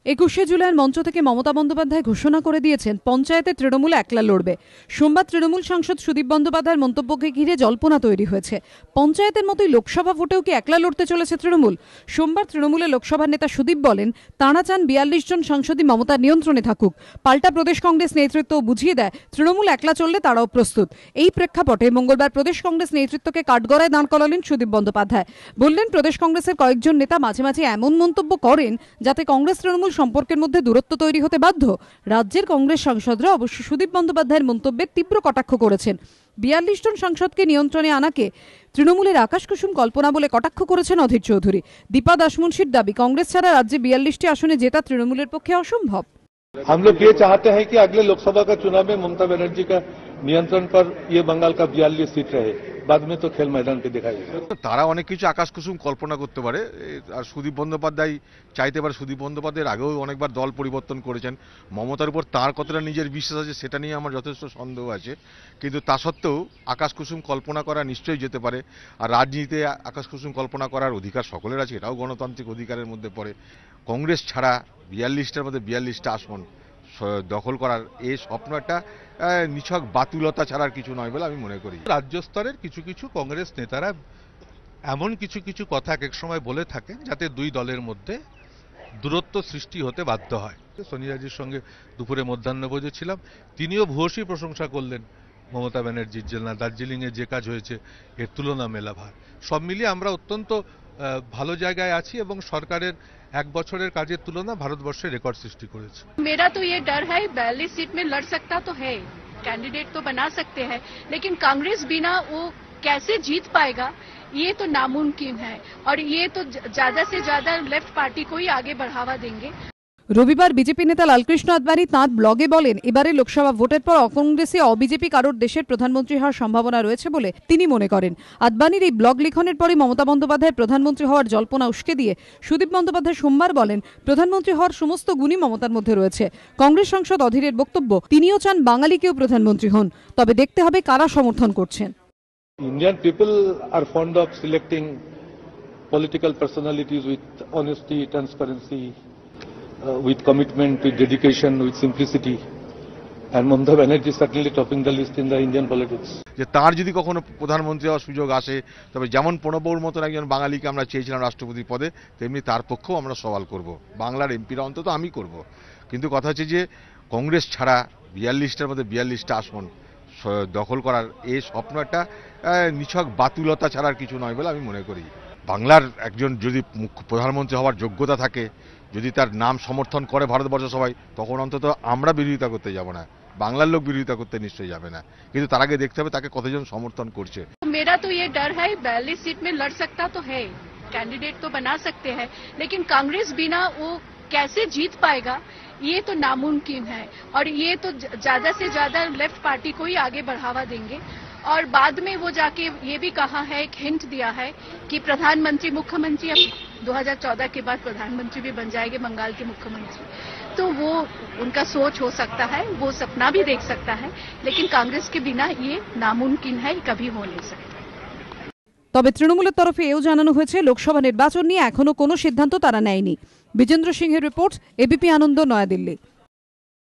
21শে জুলাইয়ের মঞ্চ থেকে মমতা বন্দ্যোপাধ্যায় ঘোষণা করে দিয়েছেন পঞ্চায়েতে তৃণমূল একলা লড়বে। সোমবার তৃণমূল সাংসদ সুদীপ বন্দ্যোপাধ্যায়ের মন্তব্যকে ঘিরে জল্পনা তৈরি হয়েছে। পঞ্চায়েতের মতোই লোকসভা ভোটেও কি একলা লড়তে চলেছে তৃণমূল? সোমবার তৃণমূলের লোকসভার নেতা সুদীপ বলেন, তাঁরা চান 42 জন সাংসদই মমতার নিয়ন্ত্রণে থাকুক। পাল্টা প্রদেশ কংগ্রেস নেতৃত্ব বুঝিয়ে দেয় তৃণমূল একলা চললে তারাও প্রস্তুত। এই প্রেক্ষাপটে মঙ্গলবার প্রদেশ কংগ্রেস নেতৃত্বকে কাঠগড়ায় দাঁড় করালেন সুদীপ বন্দ্যোপাধ্যায়। বললেন, প্রদেশ কংগ্রেসের কয়েকজন নেতা মাঝে মাঝে এমন মন্তব্য করেন যাতে কংগ্রেস তৃণমূল সম্পর্কের মধ্যে দূরত্ব তৈরি হতে বাধ্য। রাজ্যের কংগ্রেস সাংসদরা অবশ্য সুদীপ বন্দ্যোপাধ্যায়ের মন্তব্যের তীব্র কটাক্ষ করেছেন। 42 জন সাংসদকে নিয়ন্ত্রণে আনাকে তৃণমূলের আকাশকুসুম কল্পনা বলে কটাক্ষ করেছেন অধীর চৌধুরী। দীপা দাসমুন্সির দাবি, কংগ্রেস ছাড়া রাজ্যে 42টি আসনে জেতা তৃণমূলের পক্ষে অসম্ভব। हम लोग ये चाहते हैं कि अगले लोकसभा का चुनाव में ममता बनर्जी का नियंत्रण पर ये बंगाल का 42 सीट रहे, बाद में तो खेल मैदान पे दिखाई देगा। তারা অনেক কিছু আকাশ কুসুম কল্পনা করতে পারে, আর সুদীপ বন্দ্যোপাধ্যায় চাইতে পারে। সুদীপ বন্দ্যোপাধ্যায়ের আগেও অনেকবার দল পরিবর্তন করেছেন। মমতার উপর তার কতটা নিজের বিশ্বাস আছে সেটা নিয়ে আমার যথেষ্ট সন্দেহ আছে, কিন্তু তা সত্ত্বেও আকাশ কুসুম কল্পনা করা নিশ্চয়ই যেতে পারে। আর রাজনীতিতে আকাশ কুসুম কল্পনা করার অধিকার সকলের আছে, এটাও গণতান্ত্রিক অধিকারের মধ্যে পড়ে। কংগ্রেস ছাড়া 42টার মধ্যে 42টা আসন দখল করার এই স্বপ্ন একটা নিছক বাতুলতা ছাড়ার কিছু নয় বলে আমি মনে করি। রাজ্য স্তরের কিছু কিছু কংগ্রেস নেতারা এমন কিছু কিছু কথা এক সময় বলে থাকেন যাতে দুই দলের মধ্যে দূরত্ব সৃষ্টি হতে বাধ্য হয়। সোনিয়াজির সঙ্গে দুপুরে মধ্যাহ্নভোজে ছিলাম, তিনিও ভূয়সী প্রশংসা করলেন মমতা ব্যানার্জির, যে না দার্জিলিংয়ে যে কাজ হয়েছে এর তুলনা মেলা ভার। সব মিলিয়ে আমরা অত্যন্ত ভালো জায়গায় আছি এবং সরকারের এক বছরের কাজের তুলনা ভারতবর্ষে রেকর্ড সৃষ্টি করেছে। मेरा तो ये डर है 42 सीट में लड़ सकता तो है, कैंडिडेट तो बना सकते हैं, लेकिन कांग्रेस बिना वो कैसे जीत पाएगा ये तो नामुमकिन है, और ये तो ज्यादा से ज्यादा लेफ्ट पार्टी को ही आगे बढ़ावा देंगे। রবিবার বিজেপি নেতা লালকৃষ্ণ আদবানি তাঁর ব্লগে বলেন, এবারে লোকসভা ভোটের পর অকংগ্রেসি অবিজেপি কারোর দেশের প্রধানমন্ত্রী হওয়ার সম্ভাবনা রয়েছে বলে তিনি মনে করেন। আদবানির এই ব্লগ লিখনের পরই মমতা বন্দ্যোপাধ্যায়ের প্রধানমন্ত্রী হওয়ার জল্পনা উস্কে দিয়ে সুদীপ বন্দ্যোপাধ্যায় সোমবার বলেন, প্রধানমন্ত্রী হওয়ার সমস্ত গুণই মমতার মধ্যে রয়েছে। কংগ্রেস সাংসদ অধীরের বক্তব্য, তিনিও চান বাঙালিকেও প্রধানমন্ত্রী হন, তবে দেখতে হবে কারা সমর্থন করছেন। Indian people are fond of selecting political personalities with honesty, transparency, with commitment, with dedication, with simplicity, and Mamata Banerjee is certainly topping the list in the Indian politics. যে তার যদি কখনো প্রধানমন্ত্রী হওয়ার সুযোগ আসে, তবে যেমন প্রণববাবুর মতন একজন বাঙালিকে আমরা চেয়েছিলাম রাষ্ট্রপতি পদে, তেমনি তার পক্ষেও আমরা সওয়াল করব। বাংলার এমপিরা অন্তত আমি করব। কিন্তু কথা হচ্ছে যে কংগ্রেস ছাড়া 42টার মধ্যে 42টা আসন দখল করার এই স্বপ্ন একটা নিছক বাতুলতা ছাড়ার কিছু নয় বলে আমি মনে করি। বাংলার একজন যদি প্রধানমন্ত্রী হওয়ার যোগ্যতা থাকে, যদি তার নাম সমর্থন করে ভারতবর্ষ সবাই, তখন অন্তত আমরা বিরোধিতা করতে যাব না, বাংলার লোক বিরোধিতা করতে নিশ্চয়ই যাবে না। কিন্তু তার আগে দেখতে হবে তাকে কতজন সমর্থন করছে। मेरा तो ये डर है 42 सीट में लड़ सकता तो है, कैंडिडेट तो बना सकते हैं, लेकिन कांग्रेस बिना वो कैसे जीत पाएगा ये तो नामुमकिन है, और ये तो ज्यादा से ज्यादा लेफ्ट पार्टी को ही आगे बढ़ावा देंगे। और बाद में वो जाके ये भी कहा है, एक हिंट दिया है कि प्रधानमंत्री मुख्यमंत्री अब 2014 के बाद प्रधानमंत्री भी बन जाएंगे बंगाल के मुख्यमंत्री। तो वो उनका सोच हो सकता है, वो सपना भी देख सकता है, लेकिन कांग्रेस के बिना ये नामुमकिन है, कभी हो नहीं सकता। তবে তৃণমূলের তরফে এও জানানো হয়েছে, লোকসভা নির্বাচন নিয়ে এখনো কোনো সিদ্ধান্ত তারা নেয়নি। বিজেন্দ্র সিংহের রিপোর্ট, এবিপি আনন্দ, নয়াদিল্লি।